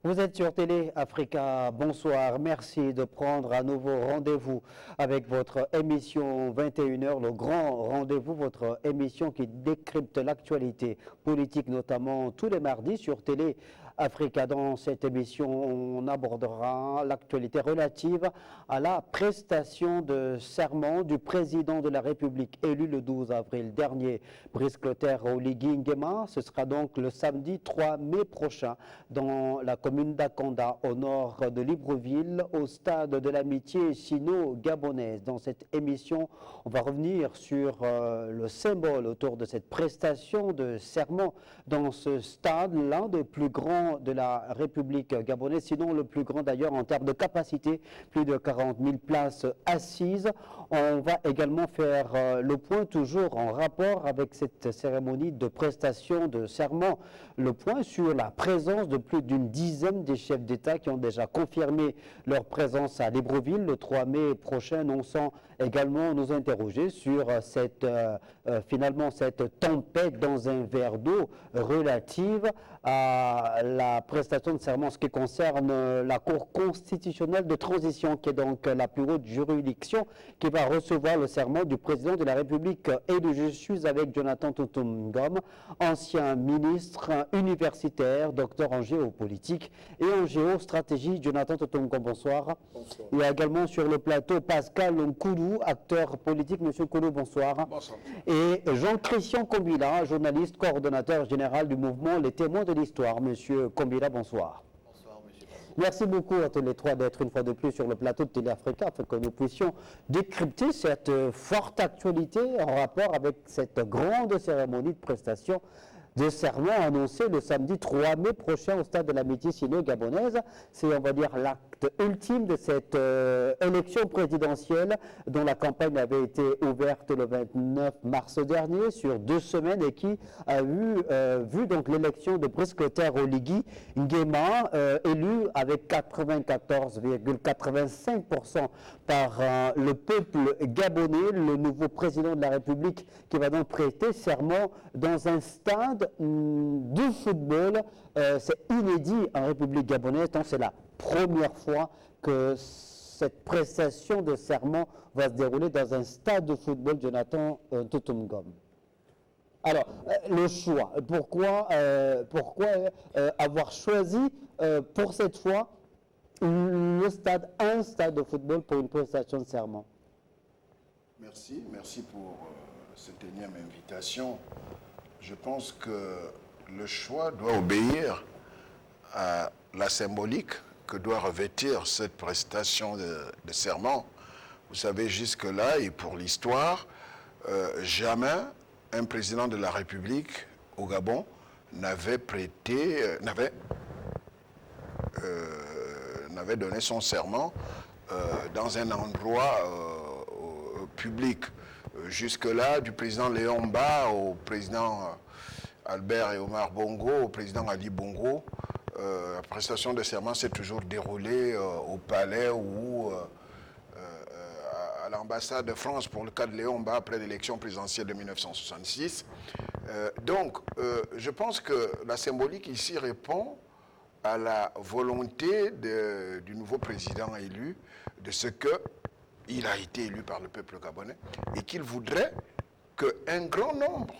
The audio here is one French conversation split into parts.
Vous êtes sur Télé Africa, bonsoir, merci de prendre à nouveau rendez-vous avec votre émission 21h, le grand rendez-vous, votre émission qui décrypte l'actualité politique, notamment tous les mardis sur Télé Africa. Dans cette émission, on abordera l'actualité relative à la prestation de serment du président de la République élu le 12 avril dernier, Brice Clotaire Oligui Nguema. Ce sera donc le samedi 3 mai prochain dans la commune d'Akonda, au nord de Libreville, au stade de l'amitié sino-gabonaise. Dans cette émission, on va revenir sur le symbole autour de cette prestation de serment dans ce stade, l'un des plus grands de la République gabonaise, sinon le plus grand d'ailleurs en termes de capacité, plus de 40 000 places assises. On va également faire le point toujours en rapport avec cette cérémonie de prestation de serment, le point sur la présence de plus d'une dizaine des chefs d'État qui ont déjà confirmé leur présence à Libreville le 3 mai prochain. On sent également nous interroger sur finalement cette tempête dans un verre d'eau relative à la prestation de serment, ce qui concerne la Cour constitutionnelle de transition, qui est donc la plus haute juridiction qui va recevoir le serment du président de la République élu. Je suis avec Jonathan Tutum Ngom, ancien ministre universitaire, docteur en géopolitique et en géostratégie. Jonathan Tutum Ngom, bonsoir. Bonsoir. Il y a également sur le plateau Pascal Nkoulou, acteur politique. Monsieur Nkoulou, bonsoir. Bonsoir. Et Jean-Christian Kombila, journaliste, coordonnateur général du mouvement Les Témoins de l'Histoire. Monsieur Kombila, bonsoir. Bonsoir, monsieur. Merci beaucoup à tous les trois d'être une fois de plus sur le plateau de Télé Africa afin que nous puissions décrypter cette forte actualité en rapport avec cette grande cérémonie de prestation de serment annoncé le samedi 3 mai prochain au stade de l'amitié sino-gabonaise. C'est, on va dire, l'acte ultime de cette élection présidentielle dont la campagne avait été ouverte le 29 mars dernier sur 2 semaines et qui a vu donc l'élection de Brice Clotaire Oligui Nguema élu avec 94,85% par le peuple gabonais, le nouveau président de la République qui va donc prêter serment dans un stade du football. C'est inédit en République gabonaise, donc c'est la première fois que cette prestation de serment va se dérouler dans un stade de football. Jonathan Tutum Ngom. Alors, le choix, pourquoi avoir choisi pour cette fois un stade de football pour une prestation de serment? Merci pour cette énième invitation. Je pense que le choix doit obéir à la symbolique que doit revêtir cette prestation de serment. Vous savez, jusque-là, et pour l'histoire, jamais un président de la République au Gabon n'avait donné son serment dans un endroit public. Jusque-là, du président Léon Mba au président Albert et Omar Bongo, au président Ali Bongo, la prestation de serment s'est toujours déroulée au palais ou à l'ambassade de France pour le cas de Léon Mba après l'élection présidentielle de 1966. Donc, je pense que la symbolique ici répond à la volonté du nouveau président élu de ce que il a été élu par le peuple gabonais et qu'il voudrait qu'un grand nombre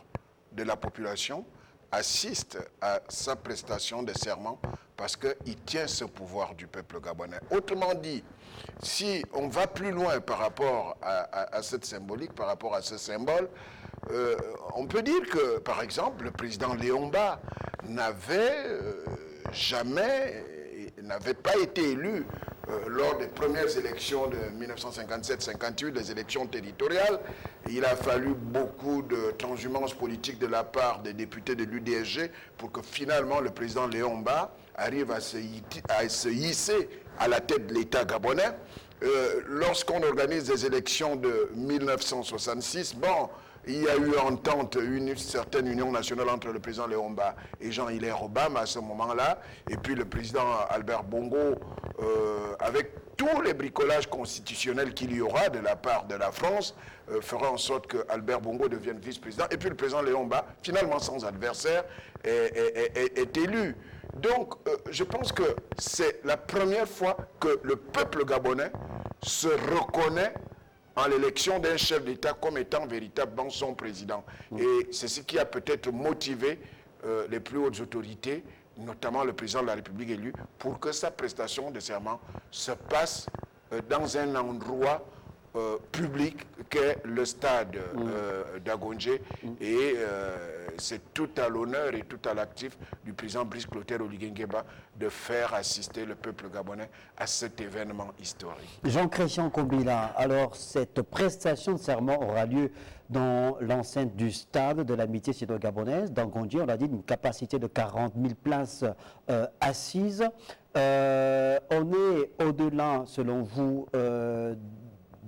de la population assiste à sa prestation de serment parce qu'il tient ce pouvoir du peuple gabonais. Autrement dit, si on va plus loin par rapport à cette symbolique, par rapport à ce symbole, on peut dire que, par exemple, le président Léon Mba n'avait pas été élu lors des premières élections de 1957-58, les élections territoriales. Il a fallu beaucoup de transhumance politique de la part des députés de l'UDSG pour que finalement le président Léon Mba arrive à se hisser à la tête de l'État gabonais. Lorsqu'on organise des élections de 1966, bon, il y a eu entente, une certaine union nationale entre le président Léon Mba et Jean-Hilaire Obama à ce moment-là, et puis le président Albert Bongo, avec tous les bricolages constitutionnels qu'il y aura de la part de la France, fera en sorte que Albert Bongo devienne vice-président, et puis le président Léon Mba, finalement sans adversaire, est élu. Donc, je pense que c'est la première fois que le peuple gabonais se reconnaît en l'élection d'un chef d'État comme étant véritablement son président. Et c'est ce qui a peut-être motivé les plus hautes autorités, notamment le président de la République élu, pour que sa prestation de serment se passe dans un endroit public qu'est le stade d'Agondjé. Et c'est tout à l'honneur et tout à l'actif du président Brice Clotaire Oligui Nguema de faire assister le peuple gabonais à cet événement historique. Jean-Christian Kobila, alors cette prestation de serment aura lieu dans l'enceinte du stade de l'amitié sino-gabonaise, d'Agondjé, on l'a dit, une capacité de 40 000 places assises. On est au-delà, selon vous,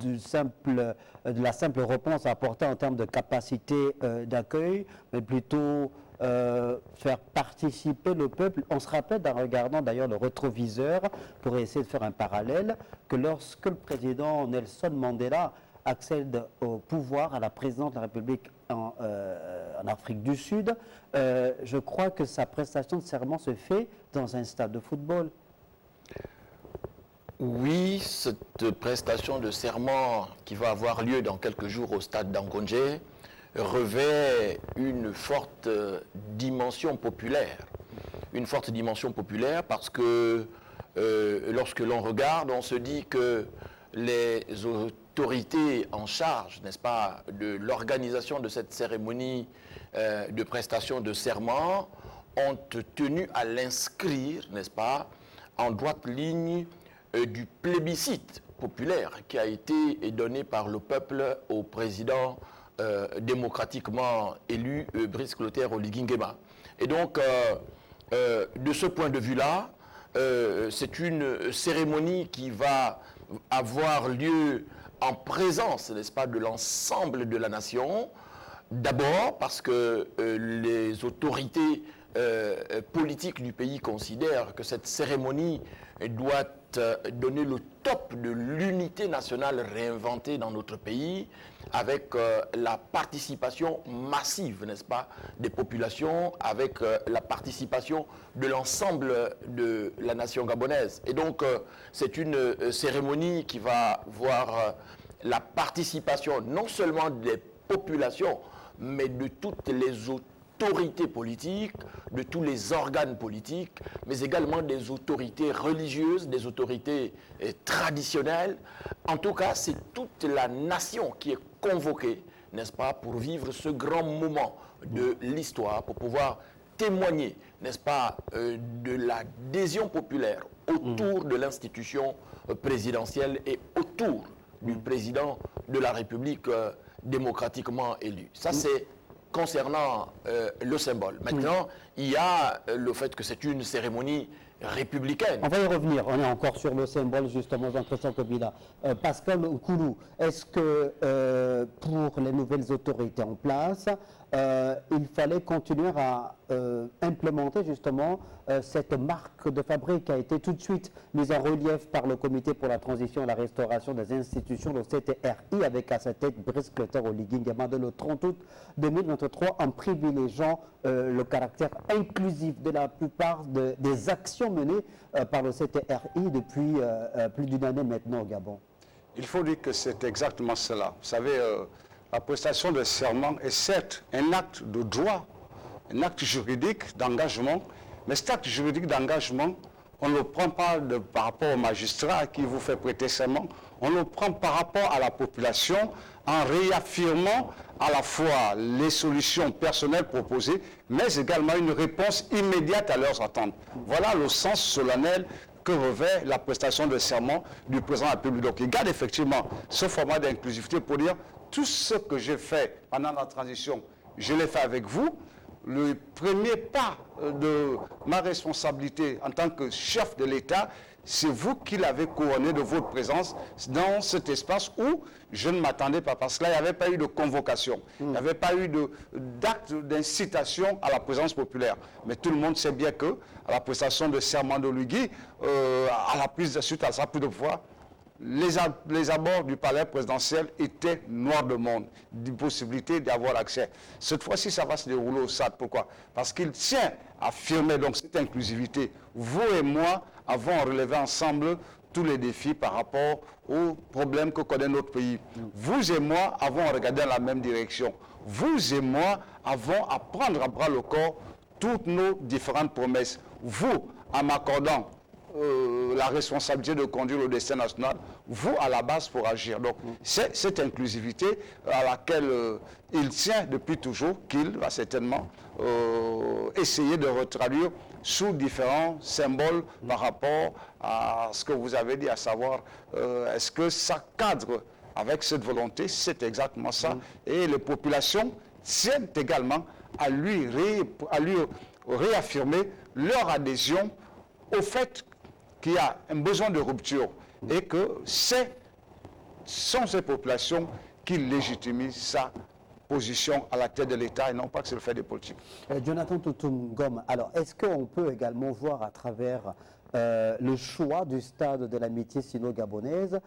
de la simple réponse à apporter en termes de capacité d'accueil, mais plutôt faire participer le peuple. On se rappelle, en regardant d'ailleurs le rétroviseur, pour essayer de faire un parallèle, que lorsque le président Nelson Mandela accède au pouvoir, à la présidence de la République en Afrique du Sud, je crois que sa prestation de serment se fait dans un stade de football. Oui, cette prestation de serment qui va avoir lieu dans quelques jours au stade d'Agondjé revêt une forte dimension populaire. Une forte dimension populaire parce que lorsque l'on regarde, on se dit que les autorités en charge, n'est-ce pas, de l'organisation de cette cérémonie de prestation de serment ont tenu à l'inscrire, n'est-ce pas, en droite ligne du plébiscite populaire qui a été donné par le peuple au président démocratiquement élu Brice Clotaire Oligui Nguema. Et donc, de ce point de vue-là, c'est une cérémonie qui va avoir lieu en présence, n'est-ce pas, de l'ensemble de la nation. D'abord parce que les autorités politiques du pays considèrent que cette cérémonie doit donner le top de l'unité nationale réinventée dans notre pays avec la participation massive, n'est-ce pas, des populations, avec la participation de l'ensemble de la nation gabonaise. Et donc, c'est une cérémonie qui va voir la participation non seulement des populations, mais de toutes les autorités politiques, de tous les organes politiques, mais également des autorités religieuses, des autorités traditionnelles. En tout cas, c'est toute la nation qui est convoquée, n'est-ce pas, pour vivre ce grand moment de l'histoire, pour pouvoir témoigner, n'est-ce pas, de l'adhésion populaire autour de l'institution présidentielle et autour du président de la République démocratiquement élu. Ça, c'est concernant le symbole. Maintenant, il y a le fait que c'est une cérémonie républicaine. On va y revenir. On est encore sur le symbole, justement, Jean-Christian Kobila. Pascal Koulou, est-ce que pour les nouvelles autorités en place, il fallait continuer à implémenter justement cette marque de fabrique qui a été tout de suite mise en relief par le Comité pour la transition et la restauration des institutions, le CTRI, avec à sa tête Brice Clotaire Oligui Nguema le 30 août 2023, en privilégiant le caractère inclusif de la plupart des actions menées par le CTRI depuis plus d'une année maintenant au Gabon. Il faut dire que c'est exactement cela. Vous savez, la prestation de serment est certes un acte de droit, un acte juridique d'engagement, mais cet acte juridique d'engagement, on ne le prend pas par rapport au magistrat qui vous fait prêter serment, on le prend par rapport à la population en réaffirmant à la fois les solutions personnelles proposées, mais également une réponse immédiate à leurs attentes. Voilà le sens solennel que revêt la prestation de serment du président de la République. Donc il garde effectivement ce format d'inclusivité pour dire tout ce que j'ai fait pendant la transition, je l'ai fait avec vous. Le premier pas de ma responsabilité en tant que chef de l'État, c'est vous qui l'avez couronné de votre présence dans cet espace où je ne m'attendais pas, parce que là, il n'y avait pas eu de convocation, il n'y avait pas eu d'acte d'incitation à la présence populaire. Mais tout le monde sait bien que, à la prestation de serment d'Oligui, à la prise de suite à sa prise de pouvoir, les abords du palais présidentiel étaient noirs de monde, d'impossibilité d'avoir accès. Cette fois-ci, ça va se dérouler au SAD. Pourquoi? Parce qu'il tient à affirmer donc cette inclusivité. Vous et moi avons relevé ensemble tous les défis par rapport aux problèmes que connaît notre pays. Vous et moi avons regardé dans la même direction. Vous et moi avons à prendre à bras le corps toutes nos différentes promesses. Vous, en m'accordant la responsabilité de conduire le destin national, vous à la base pour agir. Donc c'est cette inclusivité à laquelle il tient depuis toujours, qu'il va certainement essayer de retraduire sous différents symboles par rapport à ce que vous avez dit, à savoir est-ce que ça cadre avec cette volonté? C'est exactement ça. Et les populations tiennent également à lui réaffirmer leur adhésion au fait qu'il y a un besoin de rupture et que sont ces populations qui légitimisent sa position à la tête de l'État et non pas que c'est le fait des politiques. Jonathan Toutoum Ngom, alors est-ce qu'on peut également voir à travers le choix du stade de l'amitié sino-gabonaise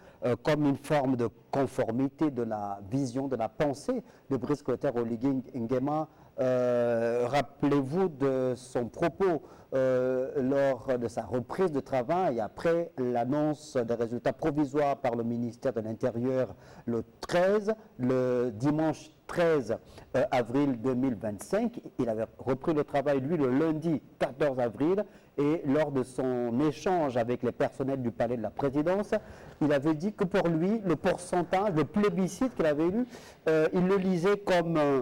comme une forme de conformité de la vision, de la pensée de Brice Clotaire Oligui Nguema? Rappelez-vous de son propos lors de sa reprise de travail après l'annonce des résultats provisoires par le ministère de l'Intérieur le dimanche 13 avril 2025. Il avait repris le travail, lui, le lundi 14 avril, et lors de son échange avec les personnels du palais de la présidence, il avait dit que pour lui, le pourcentage, le plébiscite qu'il avait eu, il le lisait comme un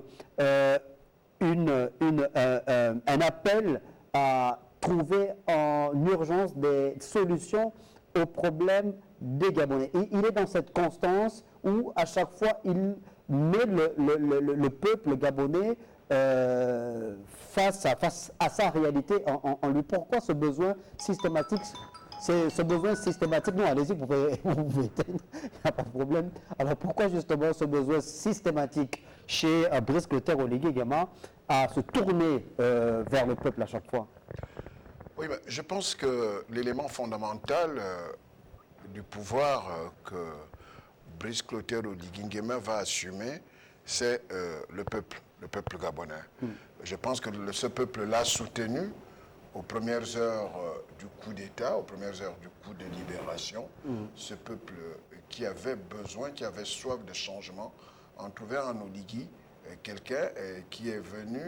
appel à trouver en urgence des solutions aux problèmes des Gabonais. Et il est dans cette constance où à chaque fois il met le peuple gabonais face à sa réalité en lui. Pourquoi ce besoin systématique? Ce besoin systématique, non, allez-y, vous pouvez éteindre, il n'y a pas de problème. Alors pourquoi justement ce besoin systématique chez Brice Clotaire Oligui Nguema à se tourner vers le peuple à chaque fois? Oui, mais je pense que l'élément fondamental du pouvoir que Brice Clotaire Oligui Nguema va assumer, c'est le peuple gabonais. Je pense que ce peuple l'a soutenu aux premières heures du coup d'État, aux premières heures du coup de libération. Ce peuple qui avait besoin, qui avait soif de changement, en trouvait en Oligui quelqu'un qui est venu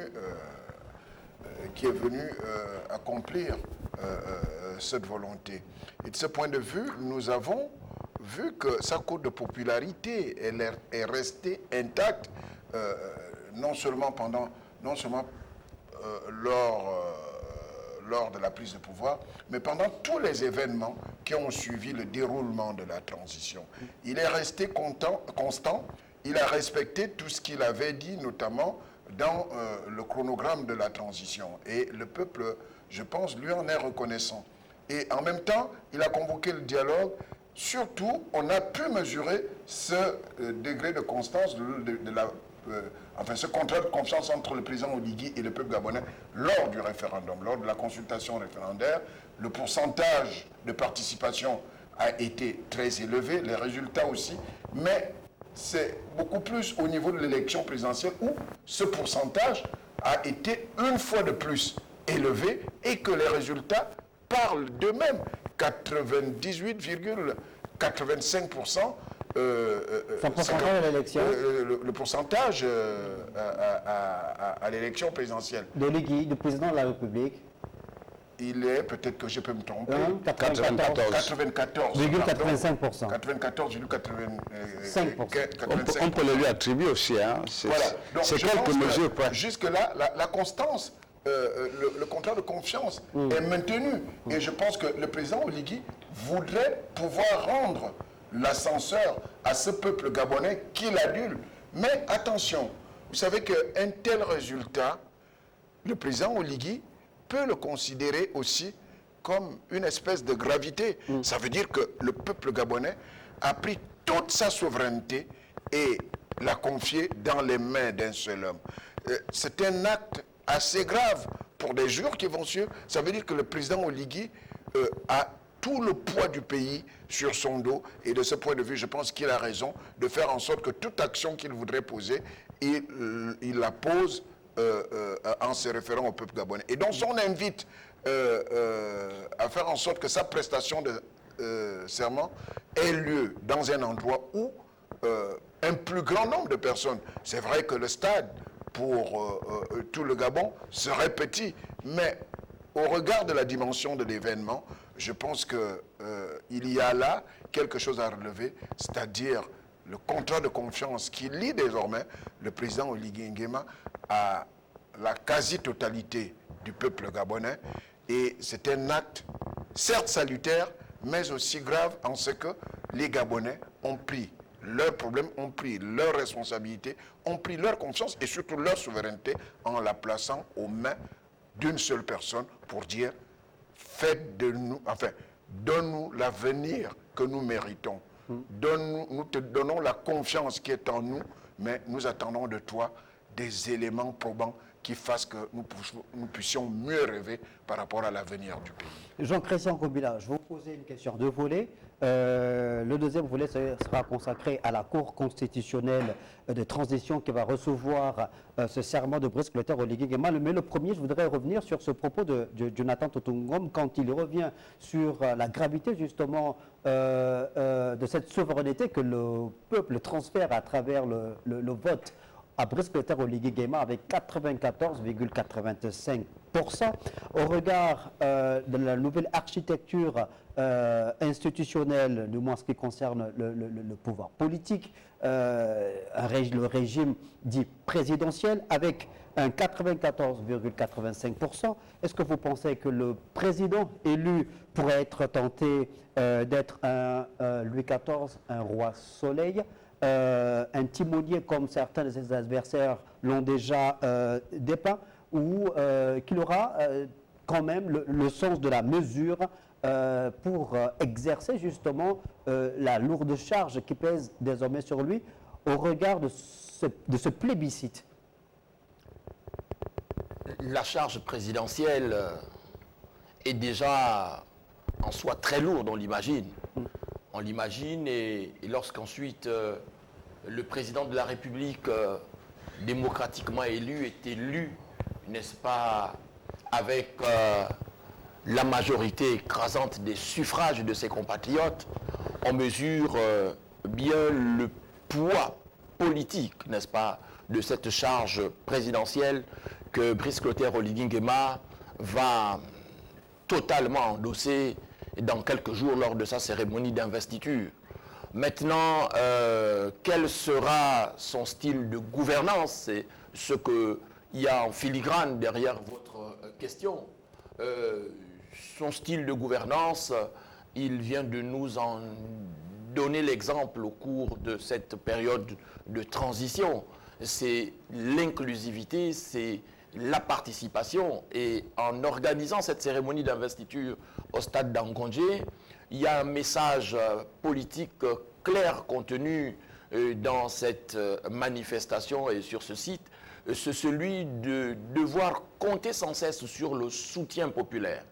accomplir cette volonté. Et de ce point de vue, nous avons vu que sa cote de popularité est restée intacte, non seulement lors de la prise de pouvoir, mais pendant tous les événements qui ont suivi le déroulement de la transition. Il est resté constant, il a respecté tout ce qu'il avait dit, notamment dans le chronogramme de la transition. Et le peuple, je pense, lui en est reconnaissant. Et en même temps, il a convoqué le dialogue. Surtout, on a pu mesurer ce degré de constance, ce contrat de confiance entre le président Oligui et le peuple gabonais lors du référendum, lors de la consultation référendaire. Le pourcentage de participation a été très élevé, les résultats aussi, mais c'est beaucoup plus au niveau de l'élection présidentielle où ce pourcentage a été une fois de plus élevé et que les résultats parlent d'eux-mêmes. 98,85%. Le pourcentage à l'élection présidentielle. De l'Oligui, du président de la République. Il est, peut-être que je peux me tromper, 94,85%. 94,85%. On peut le lui attribuer aussi. Hein. C'est quelques mesures. Jusque-là, la constance, le contrat de confiance est maintenu. Et je pense que le président Oligui voudrait pouvoir rendre l'ascenseur à ce peuple gabonais qu'il adule. Mais attention, vous savez qu'un tel résultat, le président Oligui peut le considérer aussi comme une espèce de gravité. Ça veut dire que le peuple gabonais a pris toute sa souveraineté et l'a confiée dans les mains d'un seul homme. C'est un acte assez grave pour des jours qui vont suivre. Ça veut dire que le président Oligui a tout le poids du pays sur son dos. Et de ce point de vue, je pense qu'il a raison de faire en sorte que toute action qu'il voudrait poser, il la pose en se référant au peuple gabonais. Et donc, on invite à faire en sorte que sa prestation de serment ait lieu dans un endroit où un plus grand nombre de personnes. C'est vrai que le stade pour tout le Gabon serait petit, mais au regard de la dimension de l'événement, je pense qu'il y a là quelque chose à relever, c'est-à-dire le contrat de confiance qui lie désormais le président Oligui Nguema à la quasi-totalité du peuple gabonais. Et c'est un acte, certes salutaire, mais aussi grave en ce que les Gabonais ont pris leurs problèmes, ont pris leurs responsabilités, ont pris leur confiance et surtout leur souveraineté en la plaçant aux mains d'une seule personne pour dire faites de nous, enfin, donne-nous l'avenir que nous méritons. Nous te donnons la confiance qui est en nous, mais nous attendons de toi des éléments probants qui fassent que nous puissions mieux rêver par rapport à l'avenir du pays. Jean-Christian Kobila, je vais vous poser une question de volet. Le deuxième volet sera consacré à la Cour constitutionnelle de transition qui va recevoir ce serment de Brice Clotaire Oligui Nguema. Mais le premier, je voudrais revenir sur ce propos de Jonathan Totungom quand il revient sur la gravité justement de cette souveraineté que le peuple transfère à travers le vote à Brice Clotaire Oligui Nguema avec 94,85%. Au regard de la nouvelle architecture institutionnelle, du moins ce qui concerne le pouvoir politique, le régime dit présidentiel, avec un 94,85%, est-ce que vous pensez que le président élu pourrait être tenté d'être un Louis XIV, un roi soleil, un timonier comme certains de ses adversaires l'ont déjà dépeint, ou qu'il aura quand même le sens de la mesure pour exercer justement la lourde charge qui pèse désormais sur lui au regard de ce plébiscite? La charge présidentielle est déjà en soi très lourde, on l'imagine. On l'imagine et lorsqu'ensuite le président de la République démocratiquement élu est élu, n'est-ce pas, avec la majorité écrasante des suffrages de ses compatriotes, on mesure bien le poids politique, n'est-ce pas, de cette charge présidentielle que Brice Clotaire Oligui Nguema va totalement endosser dans quelques jours lors de sa cérémonie d'investiture. Maintenant, quel sera son style de gouvernance? C'est ce qu'il y a en filigrane derrière votre question. Son style de gouvernance, il vient de nous en donner l'exemple au cours de cette période de transition. C'est l'inclusivité, c'est la participation. Et en organisant cette cérémonie d'investiture au stade d'Angondjé, il y a un message politique clair contenu dans cette manifestation et sur ce site. C'est celui de devoir compter sans cesse sur le soutien populaire.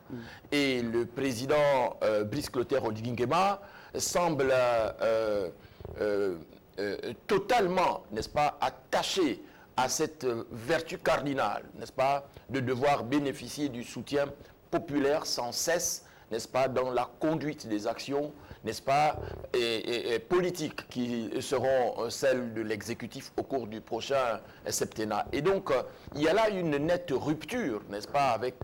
Et le président Brice Clotaire Oligui Nguema semble totalement, n'est-ce pas, attaché à cette vertu cardinale, n'est-ce pas, de devoir bénéficier du soutien populaire sans cesse, n'est-ce pas, dans la conduite des actions, n'est-ce pas, et politiques qui seront celles de l'exécutif au cours du prochain septennat. Et donc, il y a là une nette rupture, n'est-ce pas, avec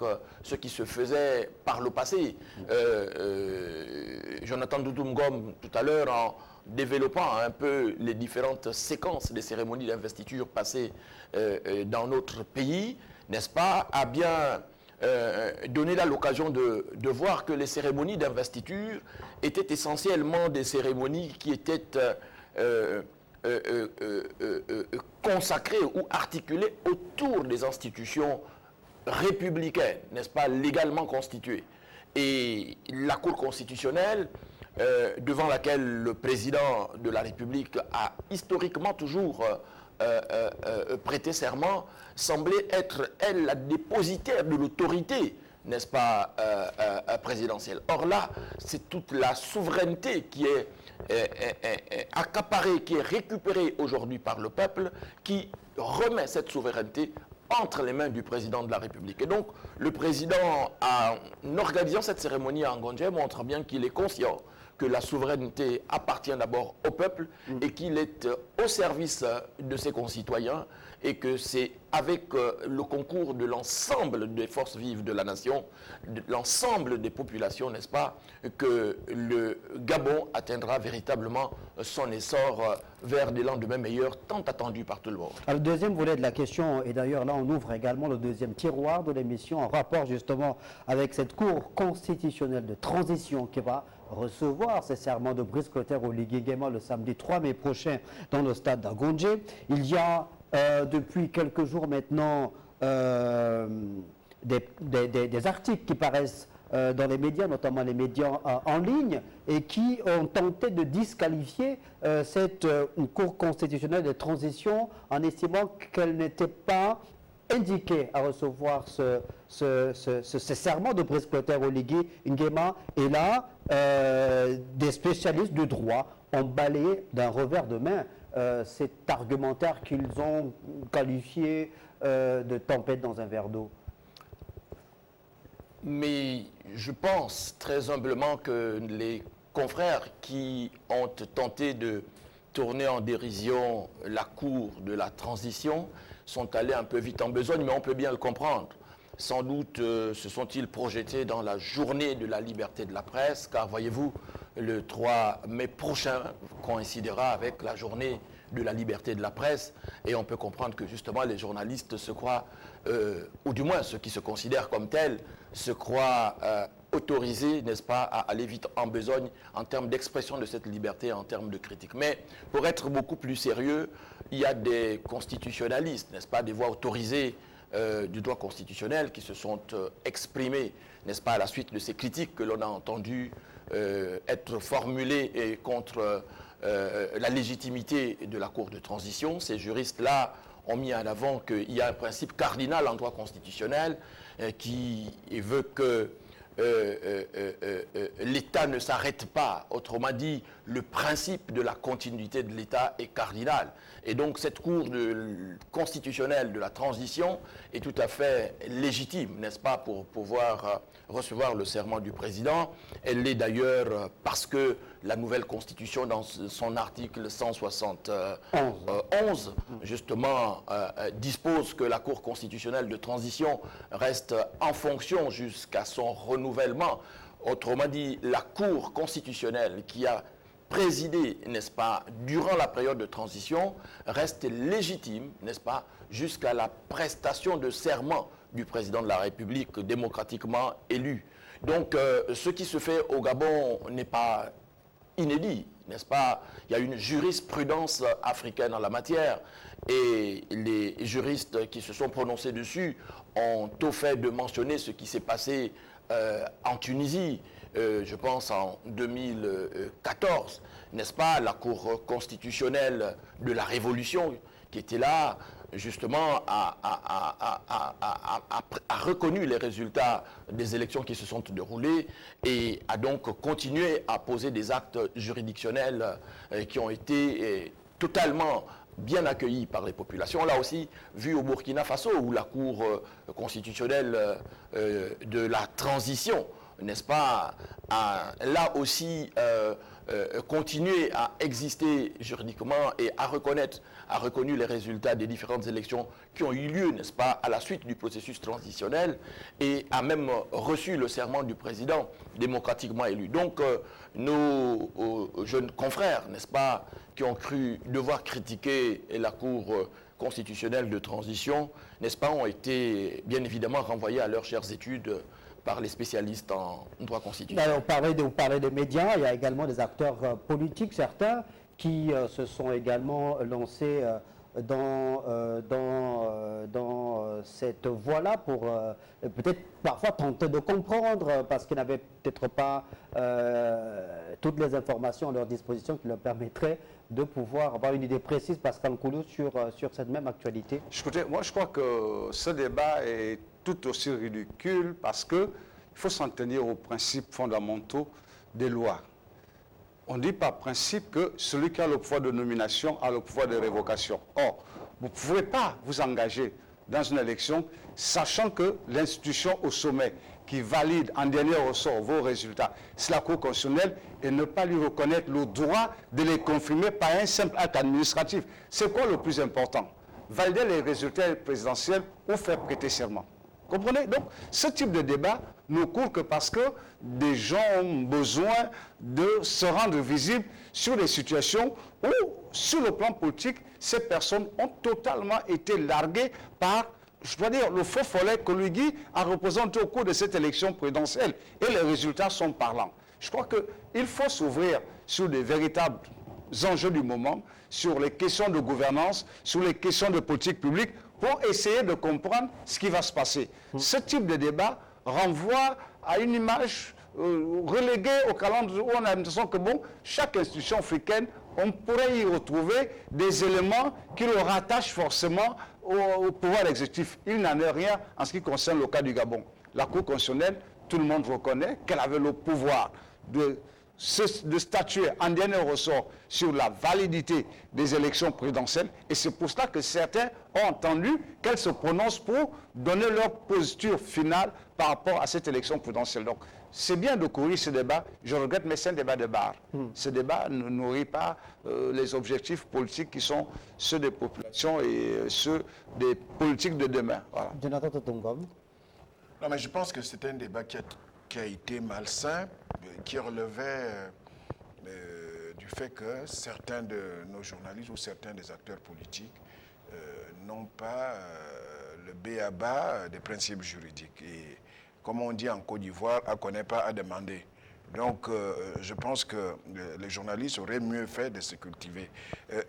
ce qui se faisait par le passé. Jonathan Totungom, tout à l'heure, en développant un peu les différentes séquences des cérémonies d'investiture passées dans notre pays, n'est-ce pas, a bien donné là l'occasion de voir que les cérémonies d'investiture étaient essentiellement des cérémonies qui étaient consacrées ou articulées autour des institutions républicaines, n'est-ce pas, légalement constituées. Et la Cour constitutionnelle, devant laquelle le président de la République a historiquement toujours prêté serment, semblait être, elle, la dépositaire de l'autorité, n'est-ce pas, présidentielle. Or là, c'est toute la souveraineté qui est accaparée, qui est récupérée aujourd'hui par le peuple, qui remet cette souveraineté entre les mains du président de la République. Et donc, le président, en organisant cette cérémonie à Ngonje, montre bien qu'il est conscient que la souveraineté appartient d'abord au peuple et qu'il est au service de ses concitoyens et que c'est avec le concours de l'ensemble des forces vives de la nation, de l'ensemble des populations, n'est-ce pas, que le Gabon atteindra véritablement son essor vers des lendemains meilleurs tant attendus par tout le monde. Alors, le deuxième volet de la question, et d'ailleurs là on ouvre également le deuxième tiroir de l'émission en rapport justement avec cette Cour constitutionnelle de transition qui va recevoir ces serments de Brice Clotaire Oligui Nguema le samedi 3 mai prochain dans le stade d'Ngonje. Il y a depuis quelques jours maintenant des articles qui paraissent dans les médias, notamment les médias en ligne, et qui ont tenté de disqualifier cette Cour constitutionnelle de transition en estimant qu'elle n'était pas indiquée à recevoir ce serment de Brice Clotaire Oligui Nguema. Et là, des spécialistes du droit ont balayé d'un revers de main cet argumentaire qu'ils ont qualifié de tempête dans un verre d'eau. Mais je pense très humblement que les confrères qui ont tenté de tourner en dérision la Cour de la transition sont allés un peu vite en besogne, mais on peut bien le comprendre. Sans doute se sont-ils projetés dans la journée de la liberté de la presse, car voyez-vous, le 3 mai prochain coïncidera avec la journée de la liberté de la presse, et on peut comprendre que justement les journalistes se croient, ou du moins ceux qui se considèrent comme tels, se croient autorisés, n'est-ce pas, à aller vite en besogne en termes d'expression de cette liberté, en termes de critique. Mais pour être beaucoup plus sérieux, il y a des constitutionnalistes, n'est-ce pas, des voix autorisées du droit constitutionnel qui se sont exprimés, n'est-ce pas, à la suite de ces critiques que l'on a entendues être formulées et contre la légitimité de la Cour de transition. Ces juristes-là ont mis en avant qu'il y a un principe cardinal en droit constitutionnel qui veut que l'État ne s'arrête pas. Autrement dit, le principe de la continuité de l'État est cardinal. Et donc cette Cour constitutionnelle de la transition est tout à fait légitime, n'est-ce pas, pour pouvoir recevoir le serment du président. Elle l'est d'ailleurs parce que la nouvelle Constitution, dans son article 171, justement, dispose que la Cour constitutionnelle de transition reste en fonction jusqu'à son renouvellement. Autrement dit, la Cour constitutionnelle qui a présidé, n'est-ce pas, durant la période de transition, reste légitime, n'est-ce pas, jusqu'à la prestation de serment du président de la République démocratiquement élu. Donc, ce qui se fait au Gabon n'est pas inédit, n'est-ce pas? Il y a une jurisprudence africaine en la matière et les juristes qui se sont prononcés dessus ont au fait de mentionner ce qui s'est passé en Tunisie, je pense en 2014, n'est-ce pas? La Cour constitutionnelle de la Révolution qui était là, justement, a reconnu les résultats des élections qui se sont déroulées et a donc continué à poser des actes juridictionnels qui ont été totalement bien accueillis par les populations. On l'a aussi vu au Burkina Faso, où la Cour constitutionnelle de la transition, n'est-ce pas, a là aussi continué à exister juridiquement et a reconnu les résultats des différentes élections qui ont eu lieu, n'est-ce pas, à la suite du processus transitionnel et a même reçu le serment du président démocratiquement élu. Donc, nos jeunes confrères, n'est-ce pas, qui ont cru devoir critiquer la Cour constitutionnelle de transition, n'est-ce pas, ont été bien évidemment renvoyés à leurs chères études par les spécialistes en droit constitutionnel. Alors, vous parlez des médias, il y a également des acteurs politiques, certains, qui se sont également lancés dans cette voie-là pour peut-être parfois tenter de comprendre, parce qu'ils n'avaient peut-être pas toutes les informations à leur disposition qui leur permettraient de pouvoir avoir une idée précise, Pascal Koulou, sur cette même actualité. Écoutez, moi je crois que ce débat est tout aussi ridicule parce que il faut s'en tenir aux principes fondamentaux des lois. On dit par principe que celui qui a le pouvoir de nomination a le pouvoir de révocation. Or, vous ne pouvez pas vous engager dans une élection, sachant que l'institution au sommet qui valide en dernier ressort vos résultats, c'est la Cour constitutionnelle, et ne pas lui reconnaître le droit de les confirmer par un simple acte administratif. C'est quoi le plus important? Valider les résultats présidentiels ou faire prêter serment. Comprenez? Donc, ce type de débat ne court que parce que des gens ont besoin de se rendre visibles sur des situations où, sur le plan politique, ces personnes ont totalement été larguées par, je dois dire, le faux follet que Luigi a représenté au cours de cette élection présidentielle. Et les résultats sont parlants. Je crois qu'il faut s'ouvrir sur des véritables enjeux du moment, sur les questions de gouvernance, sur les questions de politique publique, pour essayer de comprendre ce qui va se passer. Ce type de débat renvoie à une image reléguée au calendrier où on a l'impression que, bon, chaque institution africaine, on pourrait y retrouver des éléments qui le rattachent forcément au pouvoir exécutif. Il n'en est rien en ce qui concerne le cas du Gabon. La Cour constitutionnelle, tout le monde reconnaît qu'elle avait le pouvoir de statuer en dernier ressort sur la validité des élections présidentielles, et c'est pour cela que certains ont entendu qu'elles se prononcent pour donner leur posture finale par rapport à cette élection présidentielle. Donc, c'est bien de courir ce débat, je regrette, mais c'est un débat de bar. Ce débat ne nourrit pas les objectifs politiques qui sont ceux des populations et ceux des politiques de demain. Voilà. Jonathan Totongom. Non, mais je pense que c'est un débat qui a été malsain, qui relevait du fait que certains de nos journalistes ou certains des acteurs politiques n'ont pas le b.a.-ba des principes juridiques. Et comme on dit en Côte d'Ivoire, à connaître pas à demander. Donc, je pense que les journalistes auraient mieux fait de se cultiver.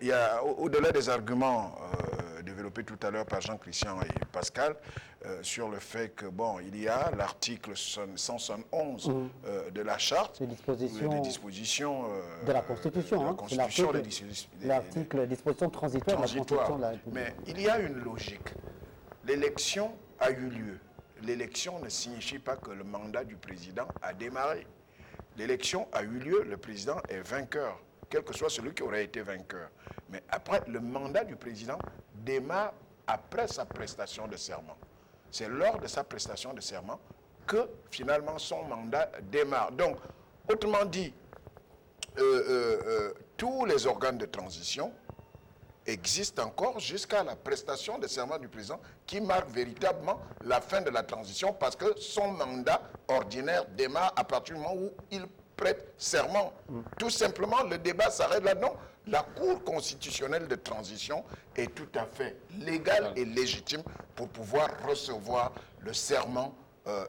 Il y a, au-delà des arguments développés tout à l'heure par Jean-Christian et Pascal, sur le fait que, bon, il y a l'article 171 de la Charte, des dispositions de la Constitution. L'article disposition transitoire de la Constitution de la République. Mais il y a une logique. L'élection a eu lieu. L'élection ne signifie pas que le mandat du président a démarré. L'élection a eu lieu, le président est vainqueur, quel que soit celui qui aurait été vainqueur. Mais après, le mandat du président démarre après sa prestation de serment. C'est lors de sa prestation de serment que finalement son mandat démarre. Donc, autrement dit, tous les organes de transition existe encore jusqu'à la prestation de serment du président qui marque véritablement la fin de la transition parce que son mandat ordinaire démarre à partir du moment où il prête serment. Tout simplement, le débat s'arrête là. Non, la Cour constitutionnelle de transition est tout à fait légale et légitime pour pouvoir recevoir le serment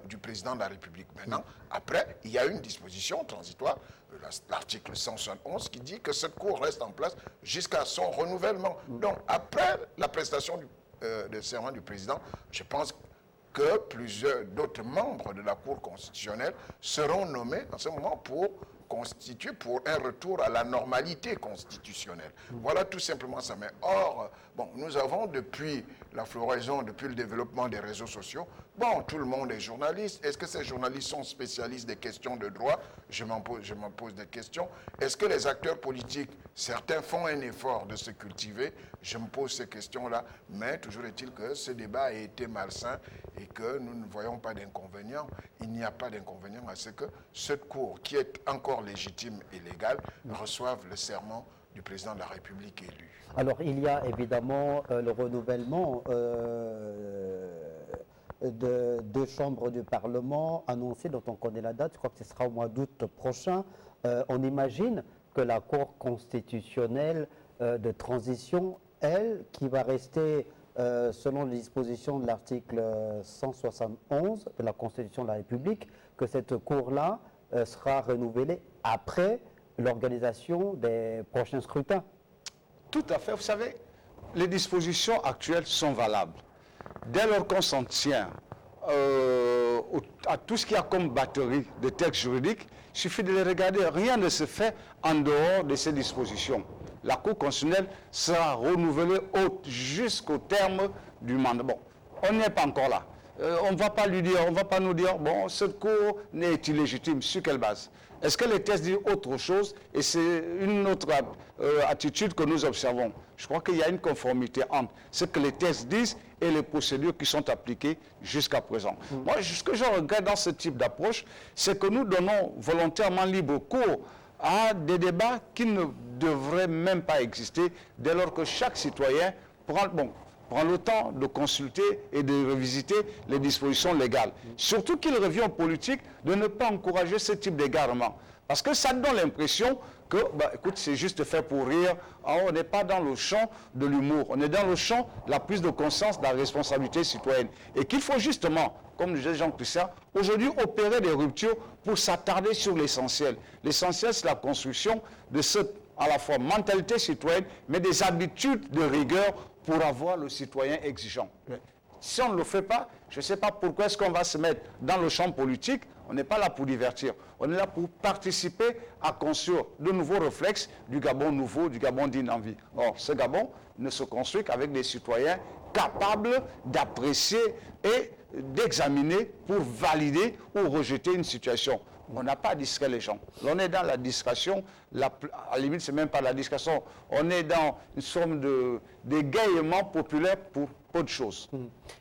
du président de la République. Maintenant, après, il y a une disposition transitoire, l'article 171, qui dit que cette Cour reste en place jusqu'à son renouvellement. Donc, après la prestation de serment du président, je pense que plusieurs d'autres membres de la Cour constitutionnelle seront nommés en ce moment pour constituer pour un retour à la normalité constitutionnelle. Voilà tout simplement ça. Mais or, bon, nous avons depuis la floraison, depuis le développement des réseaux sociaux, bon, tout le monde est journaliste. Est-ce que ces journalistes sont spécialistes des questions de droit? Je m'en pose des questions. Est-ce que les acteurs politiques, certains font un effort de se cultiver? Je me pose ces questions-là. Mais toujours est-il que ce débat a été malsain et que nous ne voyons pas d'inconvénient. Il n'y a pas d'inconvénient à ce que cette Cour, qui est encore légitime et légale, reçoive le serment du président de la République élu. Alors, il y a évidemment le renouvellement de deux chambres du Parlement annoncé, dont on connaît la date, je crois que ce sera au mois d'août prochain. On imagine que la Cour constitutionnelle de transition, elle, qui va rester selon les dispositions de l'article 171 de la Constitution de la République, que cette Cour-là sera renouvelée après l'organisation des prochains scrutins. Tout à fait. Vous savez, les dispositions actuelles sont valables. Dès lors qu'on s'en tient à tout ce qu'il y a comme batterie de textes juridiques, il suffit de les regarder. Rien ne se fait en dehors de ces dispositions. La Cour constitutionnelle sera renouvelée jusqu'au terme du mandat. Bon, on n'est pas encore là. on ne va pas lui dire, on ne va pas nous dire, bon, cette cour n'est illégitime. Sur quelle base? Est-ce que les textes disent autre chose? Et c'est une autre attitude que nous observons. Je crois qu'il y a une conformité entre ce que les textes disent et les procédures qui sont appliquées jusqu'à présent. Moi, ce que je regrette dans ce type d'approche, c'est que nous donnons volontairement libre cours à des débats qui ne devraient même pas exister dès lors que chaque citoyen prend le temps de consulter et de revisiter les dispositions légales. Surtout qu'il revient aux politiques de ne pas encourager ce type d'égarement. Parce que ça donne l'impression que, écoute, c'est juste fait pour rire. On n'est pas dans le champ de l'humour. On est dans le champ de la prise de conscience de la responsabilité citoyenne. Et qu'il faut justement, comme disait Jean-Christian, aujourd'hui opérer des ruptures pour s'attarder sur l'essentiel. L'essentiel, c'est la construction de cette, à la fois, mentalité citoyenne, mais des habitudes de rigueur pour avoir le citoyen exigeant. Si on ne le fait pas, je ne sais pas pourquoi est-ce qu'on va se mettre dans le champ politique. On n'est pas là pour divertir. On est là pour participer à construire de nouveaux réflexes du Gabon nouveau, du Gabon digne en vie. Or, ce Gabon ne se construit qu'avec des citoyens capables d'apprécier et d'examiner pour valider ou rejeter une situation. On n'a pas à distraire les gens. On est dans la distraction, à la limite, ce n'est même pas la distraction. On est dans une forme d'égaiement populaire pour peu de choses.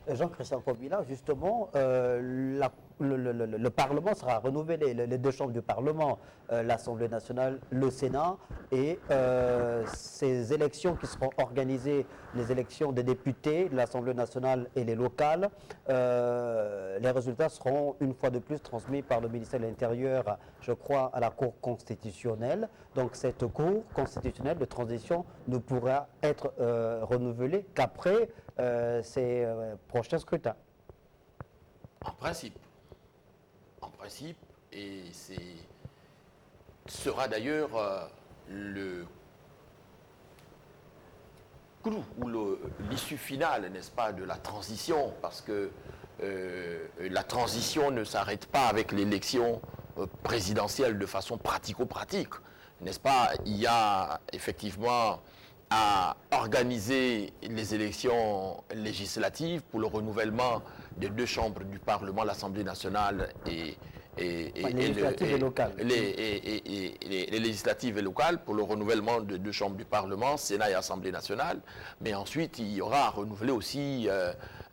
Jean-Christian Kobila, justement, le Parlement sera renouvelé, les deux chambres du Parlement, l'Assemblée nationale, le Sénat, et ces élections qui seront organisées, les élections des députés de l'Assemblée nationale et les locales, les résultats seront une fois de plus transmis par le ministère de l'Intérieur, je crois, à la Cour constitutionnelle. Donc cette Cour constitutionnelle de transition ne pourra être renouvelée qu'après ces prochains scrutins. En principe, et sera d'ailleurs le clou ou l'issue finale, n'est-ce pas, de la transition, parce que la transition ne s'arrête pas avec l'élection présidentielle de façon pratico-pratique, n'est-ce pas? Il y a effectivement à organiser les élections législatives pour le renouvellement des deux chambres du Parlement, l'Assemblée nationale et les législatives et locales, pour le renouvellement de deux chambres du Parlement, Sénat et Assemblée nationale. Mais ensuite, il y aura à renouveler aussi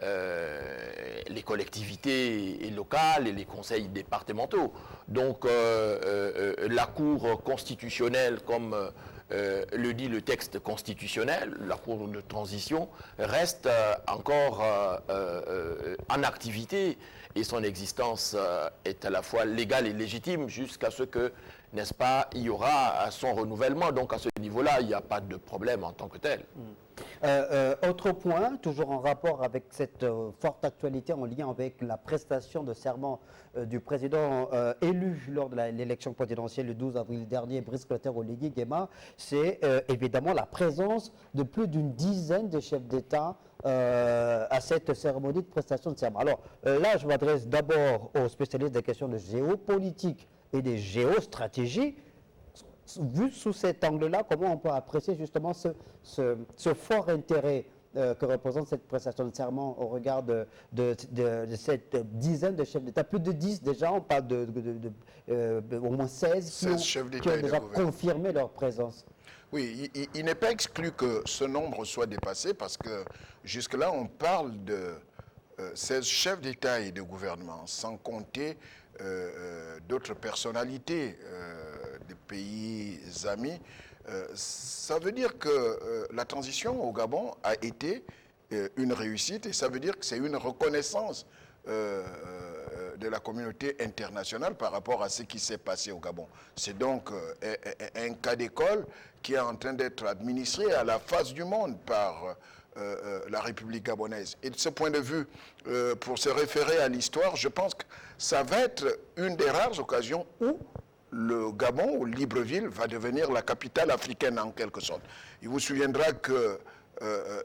les collectivités locales et les conseils départementaux. Donc, la Cour constitutionnelle, comme le dit le texte constitutionnel, la Cour de transition reste encore en activité et son existence est à la fois légale et légitime jusqu'à ce que, n'est-ce pas, il y aura son renouvellement. Donc à ce niveau-là, il n'y a pas de problème en tant que tel. Autre point, toujours en rapport avec cette forte actualité en lien avec la prestation de serment du président élu lors de l'élection présidentielle le 12 avril dernier, Brice Clotaire Oligui Nguema, c'est évidemment la présence de plus d'une dizaine de chefs d'État à cette cérémonie de prestation de serment. Alors là, je m'adresse d'abord aux spécialistes des questions de géopolitique et des géostratégies. Vu sous cet angle-là, comment on peut apprécier justement ce fort intérêt que représente cette prestation de serment au regard de cette dizaine de chefs d'État? Plus de 10 déjà, on parle au moins 16 qui ont déjà confirmé leur présence. Oui, il n'est pas exclu que ce nombre soit dépassé parce que jusque-là, on parle de 16 chefs d'État et de gouvernement, sans compter d'autres personnalités des pays amis. Ça veut dire que la transition au Gabon a été une réussite et ça veut dire que c'est une reconnaissance de la communauté internationale par rapport à ce qui s'est passé au Gabon. C'est donc un cas d'école qui est en train d'être administré à la face du monde par la République gabonaise. Et de ce point de vue, pour se référer à l'histoire, je pense que ça va être une des rares occasions où le Gabon, ou Libreville, va devenir la capitale africaine en quelque sorte. Il vous souviendra que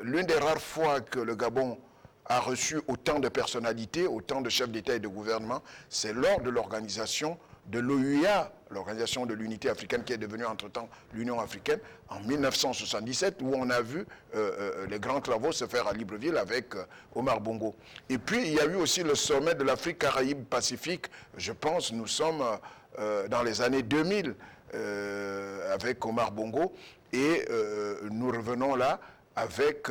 l'une des rares fois que le Gabon a reçu autant de personnalités, autant de chefs d'État et de gouvernement, c'est lors de l'organisation de l'OUA, l'Organisation de l'Unité africaine qui est devenue entre-temps l'Union africaine, en 1977, où on a vu les grands travaux se faire à Libreville avec Omar Bongo. Et puis, il y a eu aussi le sommet de l'Afrique Caraïbe-Pacifique, je pense, nous sommes dans les années 2000, avec Omar Bongo, et nous revenons là avec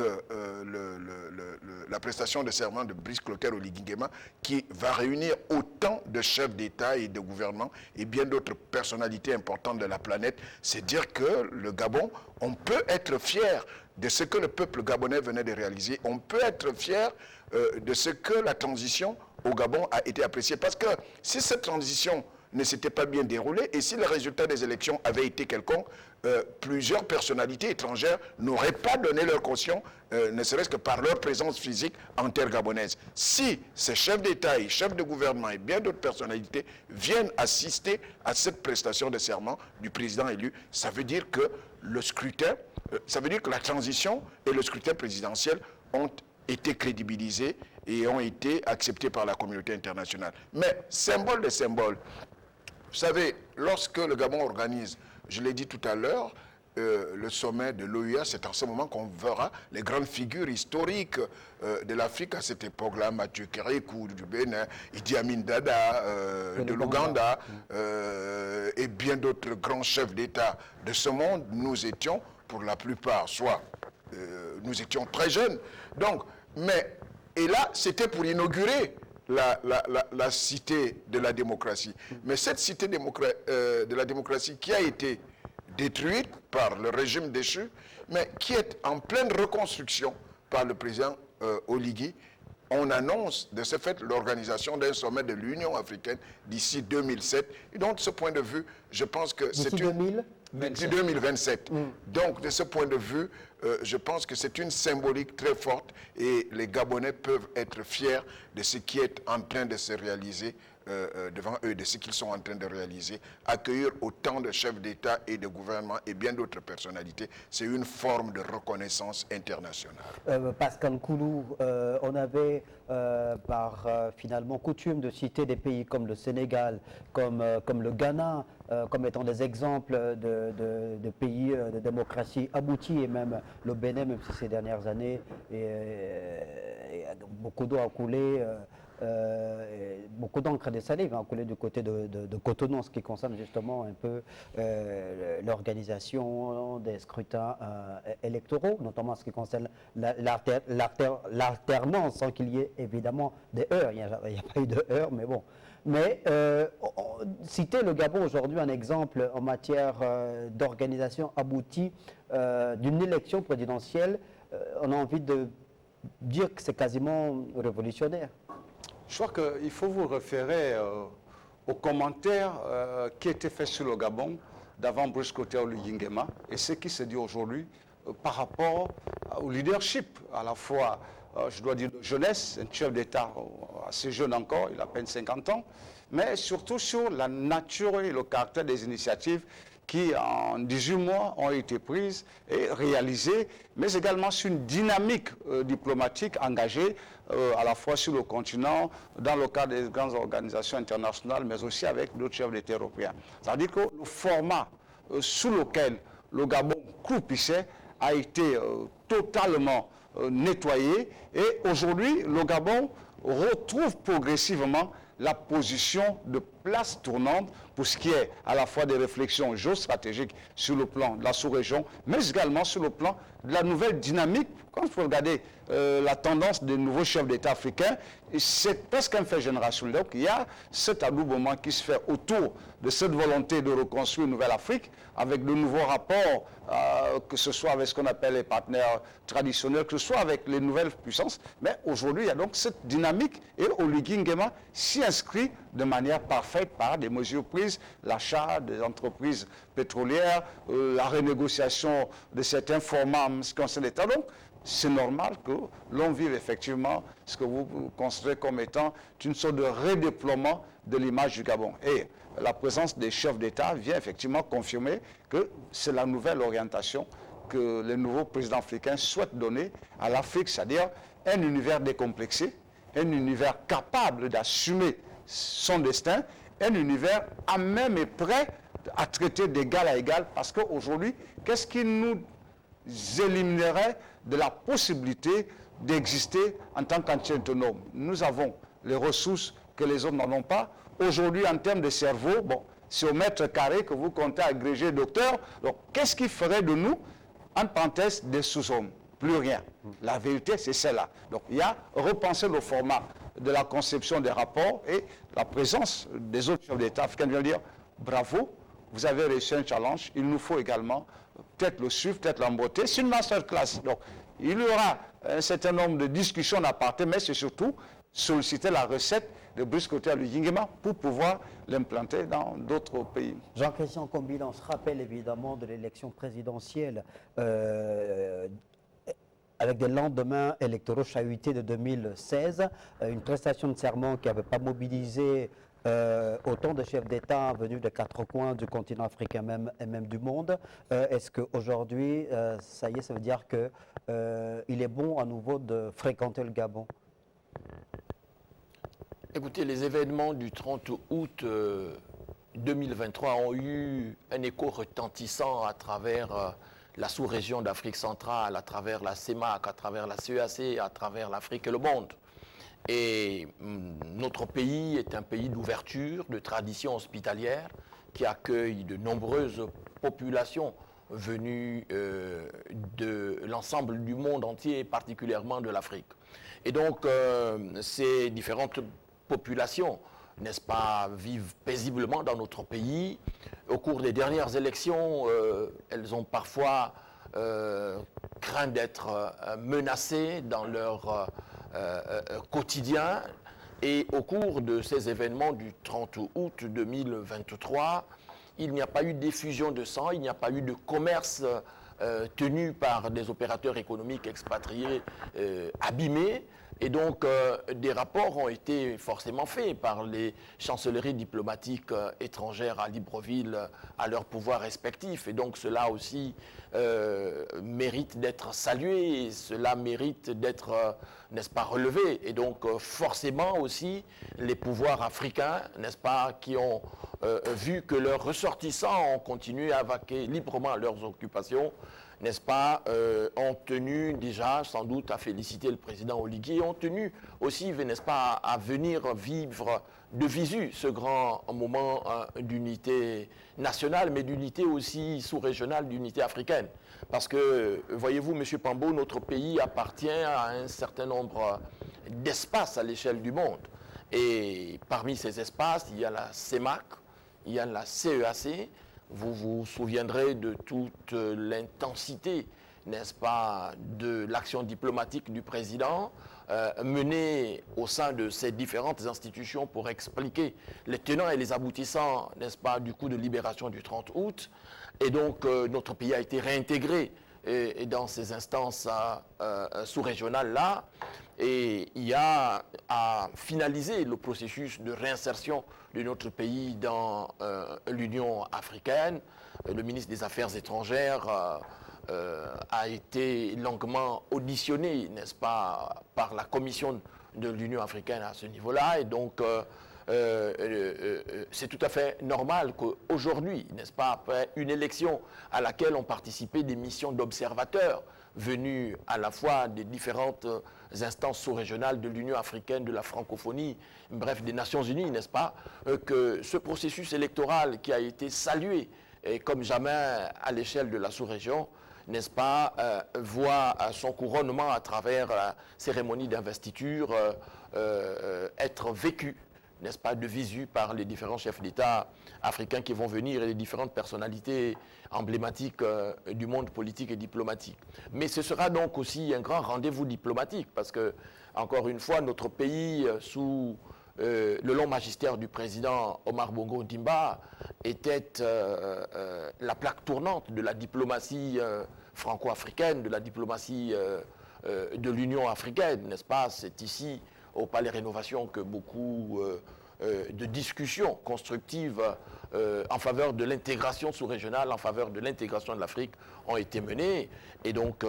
la prestation de serment de Brice Clotaire Oligui Nguema, qui va réunir autant de chefs d'État et de gouvernement et bien d'autres personnalités importantes de la planète. C'est dire que le Gabon, on peut être fier de ce que le peuple gabonais venait de réaliser. On peut être fier de ce que la transition au Gabon a été appréciée. Parce que si cette transition ne s'était pas bien déroulée et si le résultat des élections avait été quelconque, plusieurs personnalités étrangères n'auraient pas donné leur caution, ne serait-ce que par leur présence physique en terre gabonaise. Si ces chefs d'État et chefs de gouvernement et bien d'autres personnalités viennent assister à cette prestation de serment du président élu, ça veut dire que le scrutin, ça veut dire que la transition et le scrutin présidentiel ont été crédibilisés et ont été acceptés par la communauté internationale. Mais, symbole de symbole, vous savez, lorsque le Gabon organise, je l'ai dit tout à l'heure, le sommet de l'OUA, c'est en ce moment qu'on verra les grandes figures historiques de l'Afrique à cette époque-là, Mathieu Kérékou du Bénin, Idi Amin Dada de l'Ouganda, et bien d'autres grands chefs d'État de ce monde. Nous étions, pour la plupart, soit nous étions très jeunes. Donc, et là, c'était pour inaugurer la cité de la démocratie. Mais cette cité de la démocratie qui a été détruite par le régime déchu, mais qui est en pleine reconstruction par le président Oligui, on annonce de ce fait l'organisation d'un sommet de l'Union africaine d'ici 2007. Et donc, de ce point de vue, je pense que c'est une... D'ici 2027. Donc, de ce point de vue, je pense que c'est une symbolique très forte et les Gabonais peuvent être fiers de ce qui est en train de se réaliser devant eux, de ce qu'ils sont en train de réaliser. Accueillir autant de chefs d'État et de gouvernement et bien d'autres personnalités, c'est une forme de reconnaissance internationale. Pascal Koulou, on avait finalement coutume de citer des pays comme le Sénégal, comme le Ghana, comme étant des exemples de pays de démocratie aboutie, et même le Bénin, même si ces dernières années, beaucoup d'eau a coulé, beaucoup d'encre de salive a coulé du côté de Cotonou en ce qui concerne justement un peu l'organisation des scrutins électoraux, notamment en ce qui concerne l'alternance, sans qu'il y ait évidemment des heurts. Il n'y a pas eu de heurts, mais bon. Mais citer le Gabon aujourd'hui un exemple en matière d'organisation aboutie d'une élection présidentielle, on a envie de dire que c'est quasiment révolutionnaire. Je crois qu'il faut vous référer aux commentaires qui étaient faits sur le Gabon d'avant Brice Clotaire Oligui Nguema et ce qui se dit aujourd'hui par rapport au leadership, à la fois, je dois dire, de jeunesse, un chef d'État assez jeune encore, il a à peine 50 ans, mais surtout sur la nature et le caractère des initiatives qui, en 18 mois, ont été prises et réalisées, mais également sur une dynamique diplomatique engagée à la fois sur le continent, dans le cadre des grandes organisations internationales, mais aussi avec d'autres chefs d'État européens. C'est-à-dire que le format sous lequel le Gabon croupissait a été totalement nettoyé et aujourd'hui, le Gabon retrouve progressivement la position de place tournante pour ce qui est à la fois des réflexions géostratégiques sur le plan de la sous-région, mais également sur le plan de la nouvelle dynamique. Quand vous regardez la tendance des nouveaux chefs d'État africains, c'est presque un fait générationnel. Donc il y a cet adoubement qui se fait autour de cette volonté de reconstruire une nouvelle Afrique avec de nouveaux rapports, que ce soit avec ce qu'on appelle les partenaires traditionnels, que ce soit avec les nouvelles puissances. Mais aujourd'hui, il y a donc cette dynamique et Oligui Nguema s'y inscrit de manière parfaite par des mesures prises, l'achat des entreprises pétrolières, la renégociation de certains formats en ce qui concerne l'État. Donc, c'est normal que l'on vive effectivement ce que vous considérez comme étant une sorte de redéploiement de l'image du Gabon. Et la présence des chefs d'État vient effectivement confirmer que c'est la nouvelle orientation que les nouveaux présidents africains souhaitent donner à l'Afrique, c'est-à-dire un univers décomplexé, un univers capable d'assumer son destin un univers à même et prêt à traiter d'égal à égal, parce qu'aujourd'hui, qu'est-ce qui nous éliminerait de la possibilité d'exister en tant qu'entité autonome? Nous avons les ressources que les hommes n'en ont pas. Aujourd'hui, en termes de cerveau, bon, c'est au mètre carré que vous comptez agrégé docteur. Donc, qu'est-ce qui ferait de nous, en parenthèse, des sous-hommes? Plus rien. La vérité, c'est celle-là. Donc, il y a repenser le format de la conception des rapports et la présence des autres chefs d'État africains vient dire bravo, vous avez réussi un challenge, il nous faut également peut-être le suivre, peut-être l'emboîter. C'est une masterclass. Donc, il y aura un certain nombre de discussions d'aparté, mais c'est surtout solliciter la recette de Brice Clotaire Luyingema pour pouvoir l'implanter dans d'autres pays. Jean-Christian Combila, on se rappelle évidemment de l'élection présidentielle avec des lendemains électoraux chahutés de 2016, une prestation de serment qui n'avait pas mobilisé autant de chefs d'État venus des quatre coins du continent africain et même du monde. Est-ce qu'aujourd'hui, ça y est, ça veut dire qu'il est bon à nouveau de fréquenter le Gabon? Écoutez, les événements du 30 août 2023 ont eu un écho retentissant à travers la sous-région d'Afrique centrale, à travers la CEMAC, à travers la CEAC, à travers l'Afrique et le monde. Et notre pays est un pays d'ouverture, de tradition hospitalière, qui accueille de nombreuses populations venues de l'ensemble du monde entier, et particulièrement de l'Afrique. Et donc, ces différentes populations, n'est-ce pas, vivent paisiblement dans notre pays. Au cours des dernières élections, elles ont parfois craint d'être menacées dans leur quotidien. Et au cours de ces événements du 30 août 2023, il n'y a pas eu d'effusion de sang, il n'y a pas eu de commerce tenu par des opérateurs économiques expatriés abîmés. Et donc, des rapports ont été forcément faits par les chancelleries diplomatiques étrangères à Libreville à leurs pouvoirs respectifs. Et donc, cela aussi mérite d'être salué, et cela mérite d'être, n'est-ce pas, relevé. Et donc, forcément aussi, les pouvoirs africains, n'est-ce pas, qui ont vu que leurs ressortissants ont continué à vaquer librement à leurs occupations, n'est-ce pas, ont tenu déjà sans doute à féliciter le président Oligui, et ont tenu aussi, n'est-ce pas, à venir vivre de visu ce grand moment d'unité nationale, mais d'unité aussi sous-régionale, d'unité africaine. Parce que, voyez-vous, M. Pambo, notre pays appartient à un certain nombre d'espaces à l'échelle du monde. Et parmi ces espaces, il y a la CEMAC, il y a la CEAC. Vous vous souviendrez de toute l'intensité, n'est-ce pas, de l'action diplomatique du président menée au sein de ces différentes institutions pour expliquer les tenants et les aboutissants, n'est-ce pas, du coup de libération du 30 août. Et donc, notre pays a été réintégré dans ces instances sous-régionales-là. Et il y a à finaliser le processus de réinsertion de notre pays dans l'Union africaine. Le ministre des Affaires étrangères a été longuement auditionné, n'est-ce pas, par la commission de l'Union africaine à ce niveau-là. Et donc, c'est tout à fait normal qu'aujourd'hui, n'est-ce pas, après une élection à laquelle ont participé des missions d'observateurs venus à la fois des différentes instances sous-régionales de l'Union africaine, de la francophonie, bref, des Nations Unies, n'est-ce pas, que ce processus électoral qui a été salué comme jamais à l'échelle de la sous-région, n'est-ce pas, voit son couronnement à travers la cérémonie d'investiture être vécu, n'est-ce pas, de visu par les différents chefs d'État africains qui vont venir et les différentes personnalités emblématiques du monde politique et diplomatique. Mais ce sera donc aussi un grand rendez-vous diplomatique parce que, encore une fois, notre pays, sous le long magistère du président Omar Bongo Ondimba, était la plaque tournante de la diplomatie franco-africaine, de la diplomatie de l'Union africaine, n'est-ce pas? C'est ici, au Palais Rénovation, que beaucoup de discussions constructives en faveur de l'intégration sous-régionale, en faveur de l'intégration de l'Afrique ont été menées. Et donc,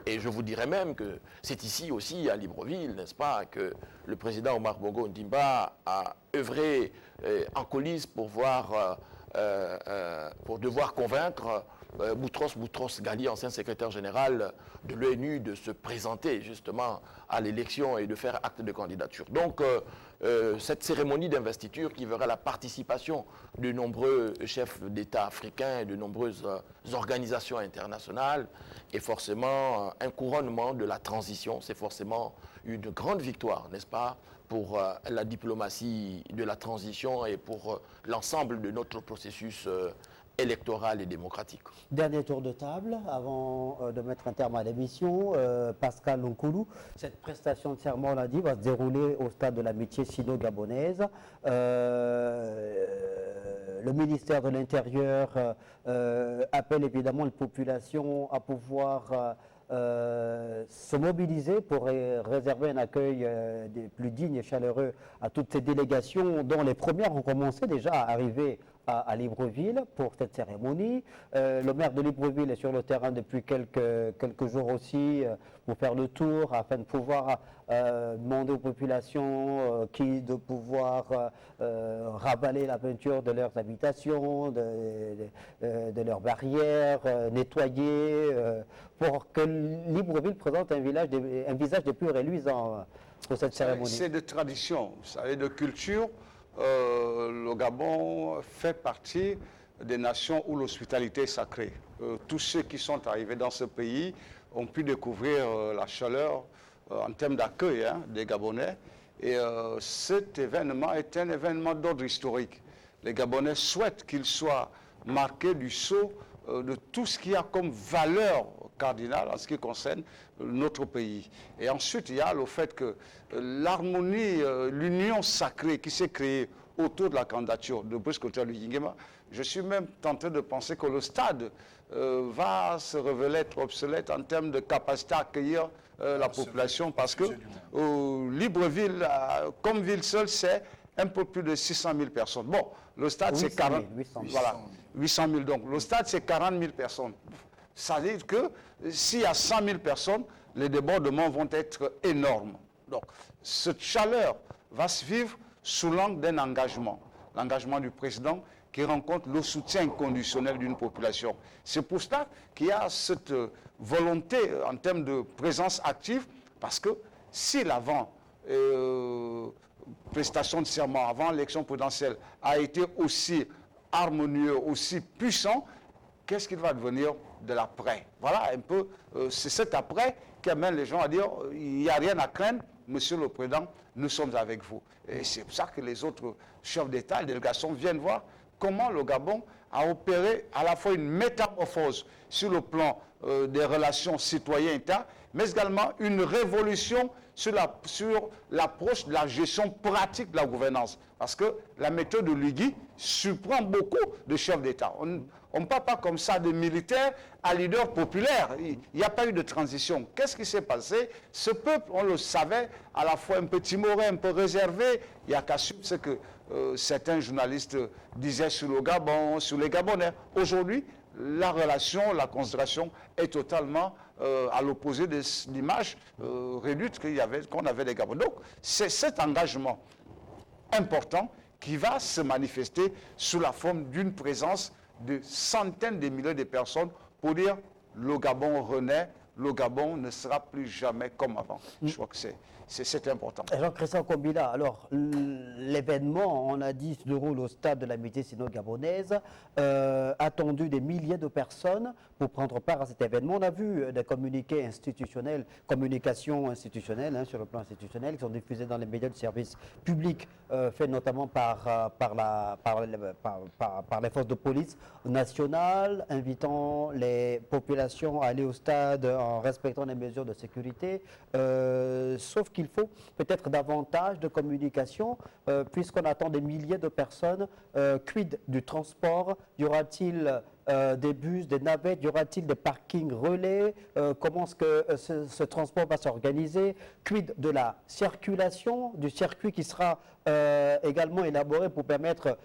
et je vous dirais même que c'est ici aussi, à Libreville, n'est-ce pas, que le président Omar Bongo Ondimba a œuvré en coulisses pour devoir convaincre Boutros Ghali, ancien secrétaire général de l'ONU, de se présenter justement à l'élection et de faire acte de candidature. Donc, cette cérémonie d'investiture qui verra la participation de nombreux chefs d'État africains et de nombreuses organisations internationales est forcément un couronnement de la transition. C'est forcément une grande victoire, n'est-ce pas, pour la diplomatie de la transition et pour l'ensemble de notre processus électoral et démocratique. Dernier tour de table avant de mettre un terme à l'émission. Pascal Nkoulou, cette prestation de serment, on l'a dit, va se dérouler au stade de l'amitié sino-gabonaise. Le ministère de l'Intérieur appelle évidemment la population à pouvoir se mobiliser pour réserver un accueil plus digne et chaleureux à toutes ces délégations dont les premières ont commencé déjà à arriver à Libreville pour cette cérémonie. Le maire de Libreville est sur le terrain depuis quelques jours aussi pour faire le tour afin de pouvoir demander aux populations de pouvoir ravaler la peinture de leurs habitations, de leurs barrières, nettoyer, pour que Libreville présente un visage des plus reluisants pour cette cérémonie. C'est de tradition, vous savez, de culture. Le Gabon fait partie des nations où l'hospitalité est sacrée. Tous ceux qui sont arrivés dans ce pays ont pu découvrir la chaleur en termes d'accueil des Gabonais. Et cet événement est un événement d'ordre historique. Les Gabonais souhaitent qu'il soit marqué du sceau de tout ce qu'il y a comme valeur cardinale en ce qui concerne notre pays. Et ensuite, il y a le fait que l'harmonie, l'union sacrée qui s'est créée autour de la candidature de Brice Clotaire Nguema, je suis même tenté de penser que le stade va se révéler être obsolète en termes de capacité à accueillir la population, parce que Libreville, comme ville seule, c'est un peu plus de 600 000 personnes. Bon, le stade c'est 40 000. Voilà, 800 000. Donc, le stade c'est 40 000 personnes. Ça veut dire que s'il y a 100 000 personnes, les débordements vont être énormes. Donc, cette chaleur va se vivre sous l'angle d'un engagement. L'engagement du président qui rencontre le soutien inconditionnel d'une population. C'est pour cela qu'il y a cette volonté en termes de présence active, parce que si l'avant prestation de serment, avant l'élection présidentielle, a été aussi harmonieux, aussi puissant, qu'est-ce qu'il va devenir de l'après? Voilà un peu, c'est cet après qui amène les gens à dire, il n'y a rien à craindre, Monsieur le Président, nous sommes avec vous. Et c'est pour ça que les autres chefs d'État, les délégations viennent voir comment le Gabon a opéré à la fois une métamorphose sur le plan des relations citoyens-État, mais également une révolution sur l'approche de la gestion pratique de la gouvernance. Parce que la méthode de Lugui surprend beaucoup de chefs d'État. On ne parle pas comme ça de militaires à leader populaire. Il n'y a pas eu de transition. Qu'est-ce qui s'est passé? Ce peuple, on le savait, à la fois un peu timoré, un peu réservé. Il n'y a qu'à suivre ce que certains journalistes disaient sur le Gabon, sur les Gabonais. Aujourd'hui, la relation, la considération est totalement à l'opposé de l'image réduite qu'on avait des Gabonais. Donc, c'est cet engagement important qui va se manifester sous la forme d'une présence de centaines de milliers de personnes pour dire le Gabon renaît, le Gabon ne sera plus jamais comme avant. Je crois que c'est important. Jean-Christian Kombila, alors l'événement, on a dit, se déroule au stade de l'amitié sino-gabonaise, attendu des milliers de personnes pour prendre part à cet événement. On a vu des communiqués institutionnels, communications institutionnelles, sur le plan institutionnel, qui sont diffusés dans les médias de service public, faits notamment par les forces de police nationales, invitant les populations à aller au stade en respectant les mesures de sécurité, sauf qu'il faut peut-être davantage de communication, puisqu'on attend des milliers de personnes. Quid du transport? Y aura-t-il des bus, des navettes? Y aura-t-il des parkings relais? Comment est-ce que ce transport va s'organiser? Quid de la circulation, du circuit qui sera également élaboré pour permettre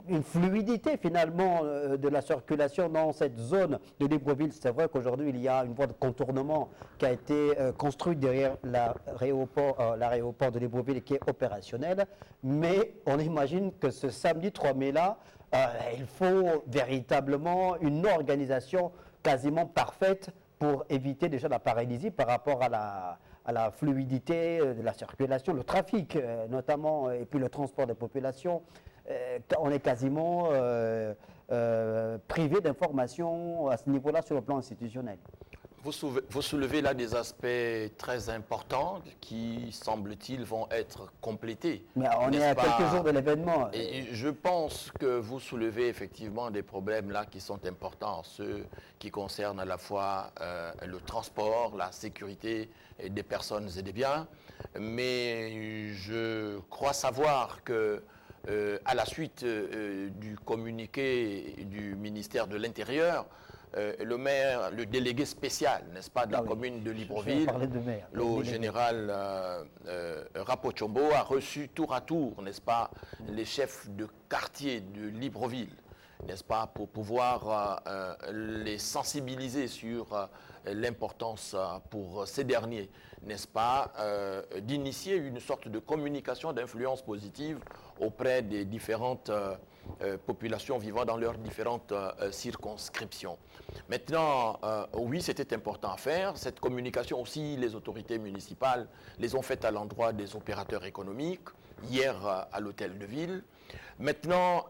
une fluidité finalement de la circulation dans cette zone de Libreville. C'est vrai qu'aujourd'hui il y a une voie de contournement qui a été construite derrière l'aéroport de Libreville qui est opérationnel, mais on imagine que ce samedi 3 mai là, il faut véritablement une organisation quasiment parfaite pour éviter déjà la paralysie par rapport à la fluidité de la circulation, le trafic notamment, et puis le transport des populations. On est quasiment privé d'informations à ce niveau-là sur le plan institutionnel. Vous soulevez là des aspects très importants qui, semble-t-il, vont être complétés. Mais on est à quelques jours de l'événement. Et je pense que vous soulevez effectivement des problèmes là qui sont importants, ceux qui concernent à la fois le transport, la sécurité des personnes et des biens. Mais je crois savoir que à la suite du communiqué du ministère de l'Intérieur, le maire, le délégué spécial, n'est-ce pas, de la commune de Libreville, le général Rapochombo, a reçu tour à tour, n'est-ce pas, les chefs de quartier de Libreville, n'est-ce pas, pour pouvoir les sensibiliser sur l'importance pour ces derniers, n'est-ce pas, d'initier une sorte de communication d'influence positive auprès des différentes populations vivant dans leurs différentes circonscriptions. Maintenant, oui, c'était important à faire. Cette communication aussi, les autorités municipales les ont faites à l'endroit des opérateurs économiques, hier à l'hôtel de ville. Maintenant,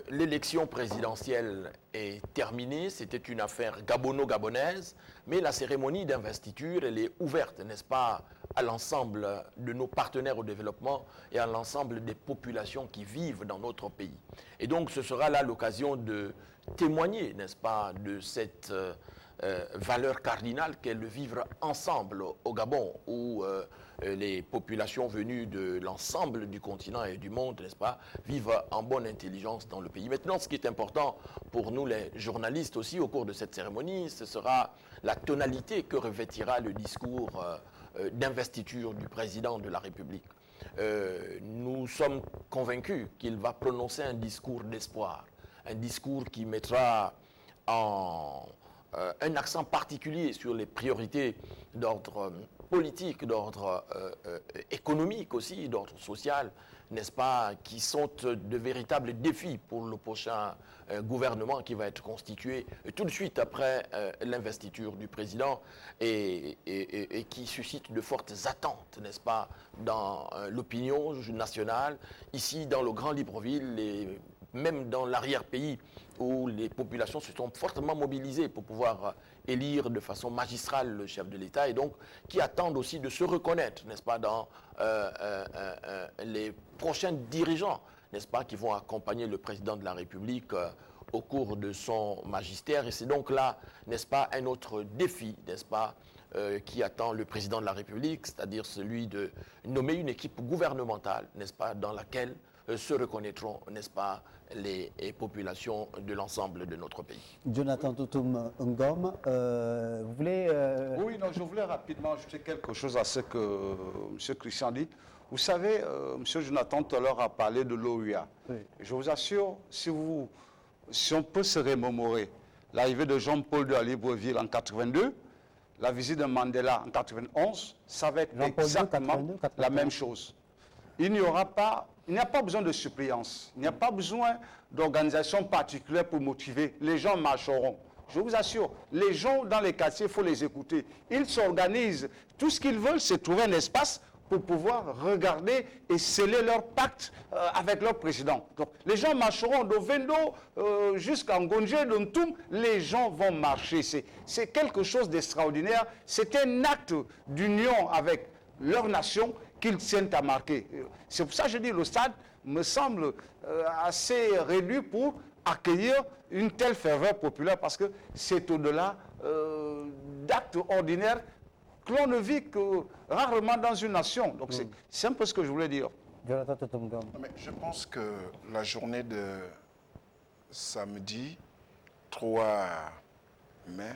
l'élection présidentielle est terminée. C'était une affaire gabono-gabonaise, mais la cérémonie d'investiture, elle est ouverte, n'est-ce pas, à l'ensemble de nos partenaires au développement et à l'ensemble des populations qui vivent dans notre pays. Et donc, ce sera là l'occasion de témoigner, n'est-ce pas, de cette valeur cardinale qu'est le vivre ensemble au Gabon, où les populations venues de l'ensemble du continent et du monde, n'est-ce pas, vivent en bonne intelligence dans le pays. Maintenant, ce qui est important pour nous, les journalistes aussi, au cours de cette cérémonie, ce sera la tonalité que revêtira le discours d'investiture du président de la République. Nous sommes convaincus qu'il va prononcer un discours d'espoir, un discours qui mettra un accent particulier sur les priorités d'ordre politique, d'ordre économique aussi, d'ordre social, n'est-ce pas, qui sont de véritables défis pour le prochain gouvernement qui va être constitué tout de suite après l'investiture du président et qui suscite de fortes attentes, n'est-ce pas, dans l'opinion nationale, ici dans le Grand Libreville et même dans l'arrière-pays où les populations se sont fortement mobilisées pour pouvoir élire de façon magistrale le chef de l'État et donc qui attendent aussi de se reconnaître, n'est-ce pas, dans les prochains dirigeants, n'est-ce pas, qui vont accompagner le président de la République au cours de son magistère. Et c'est donc là, n'est-ce pas, un autre défi, n'est-ce pas, qui attend le président de la République, c'est-à-dire celui de nommer une équipe gouvernementale, n'est-ce pas, dans laquelle se reconnaîtront, n'est-ce pas, les populations de l'ensemble de notre pays. Jonathan Toutoum Ngom, vous voulez... Oui, non, je voulais rapidement ajouter quelque chose à ce que M. Christian dit. Vous savez, M. Jonathan tout à l'heure a parlé de l'OUA. Oui. Je vous assure, si on peut se remémorer l'arrivée de Jean-Paul II à Libreville en 82, la visite de Mandela en 91, ça va être exactement la même chose. Il n'y a pas besoin de suppléance, il n'y a pas besoin d'organisation particulière pour motiver. Les gens marcheront. Je vous assure, les gens dans les quartiers, il faut les écouter. Ils s'organisent. Tout ce qu'ils veulent, c'est trouver un espace pour pouvoir regarder et sceller leur pacte avec leur président. Donc, les gens marcheront d'Ovendo jusqu'à Ngonje, d'Ontoum, les gens vont marcher. C'est quelque chose d'extraordinaire. C'est un acte d'union avec leur nation qu'ils tiennent à marquer. C'est pour ça que je dis le stade me semble assez réduit pour accueillir une telle ferveur populaire parce que c'est au-delà d'actes ordinaires que l'on ne vit que rarement dans une nation. Donc c'est un peu ce que je voulais dire. Mais je pense que la journée de samedi 3 mai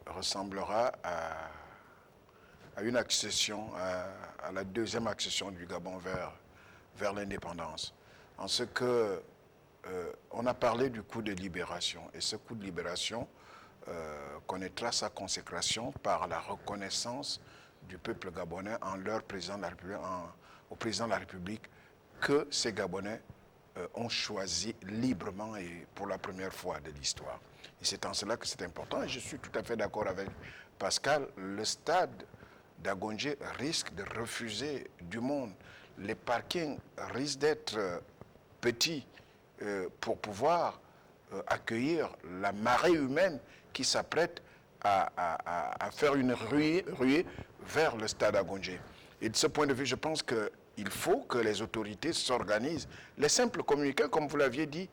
ressemblera à une accession, à la deuxième accession du Gabon vers l'indépendance. En ce que On a parlé du coup de libération. Et ce coup de libération connaîtra sa consécration par la reconnaissance du peuple gabonais en leur président de la République, au président de la République, que ces Gabonais ont choisi librement et pour la première fois de l'histoire. Et c'est en cela que c'est important. Et je suis tout à fait d'accord avec Pascal. Le stade d'Agongé risque de refuser du monde. Les parkings risquent d'être petits pour pouvoir accueillir la marée humaine qui s'apprête à faire une ruée vers le stade Agongé. Et de ce point de vue, je pense qu'il faut que les autorités s'organisent. Les simples communiqués, comme vous l'aviez dit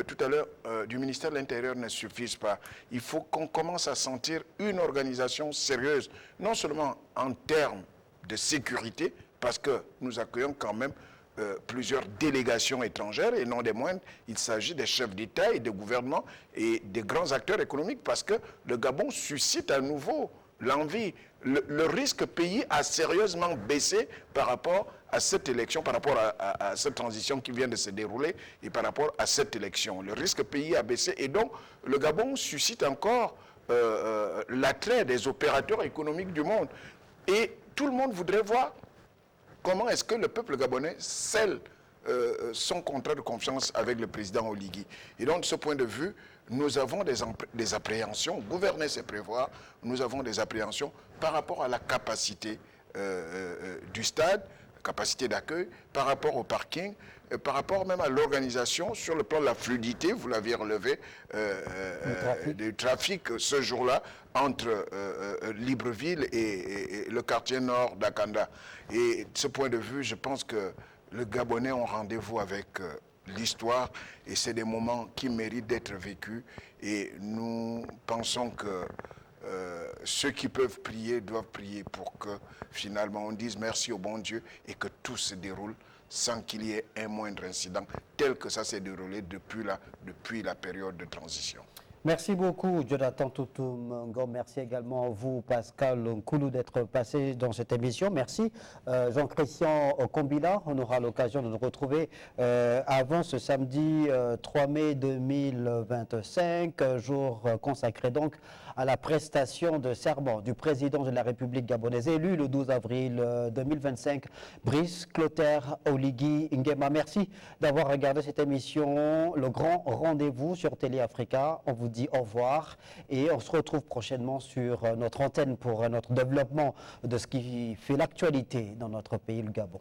tout à l'heure, du ministère de l'Intérieur ne suffisent pas. Il faut qu'on commence à sentir une organisation sérieuse, non seulement en termes de sécurité, parce que nous accueillons quand même plusieurs délégations étrangères et non des moindres. Il s'agit des chefs d'État et de gouvernement et des grands acteurs économiques parce que le Gabon suscite à nouveau l'envie. Le risque pays a sérieusement baissé par rapport à cette élection, par rapport à cette transition qui vient de se dérouler et par rapport à cette élection. Le risque pays a baissé et donc le Gabon suscite encore l'attrait des opérateurs économiques du monde. Et tout le monde voudrait voir comment est-ce que le peuple gabonais scelle son contrat de confiance avec le président Oligui. Et donc, de ce point de vue, nous avons des appréhensions, gouverner c'est prévoir, nous avons des appréhensions par rapport à la capacité du stade, capacité d'accueil, par rapport au parking, par rapport même à l'organisation sur le plan de la fluidité, vous l'aviez relevé, du trafic ce jour-là entre Libreville et le quartier nord d'Akanda. Et de ce point de vue, je pense que le Gabonais ont rendez-vous avec l'histoire et c'est des moments qui méritent d'être vécus et nous pensons que ceux qui peuvent prier doivent prier pour que finalement on dise merci au bon Dieu et que tout se déroule sans qu'il y ait un moindre incident tel que ça s'est déroulé depuis la période de transition. Merci beaucoup, Jonathan Toutoum. Merci également à vous, Pascal Nkoulou, d'être passé dans cette émission. Merci. Jean-Christian Kombila, on aura l'occasion de nous retrouver avant ce samedi 3 mai 2025, jour consacré donc à la prestation de serment du président de la République gabonaise élu le 12 avril 2025, Brice Clotaire Oligui Nguema. Merci d'avoir regardé cette émission, le grand rendez-vous sur Télé Africa. On vous dit au revoir et on se retrouve prochainement sur notre antenne pour notre développement de ce qui fait l'actualité dans notre pays, le Gabon.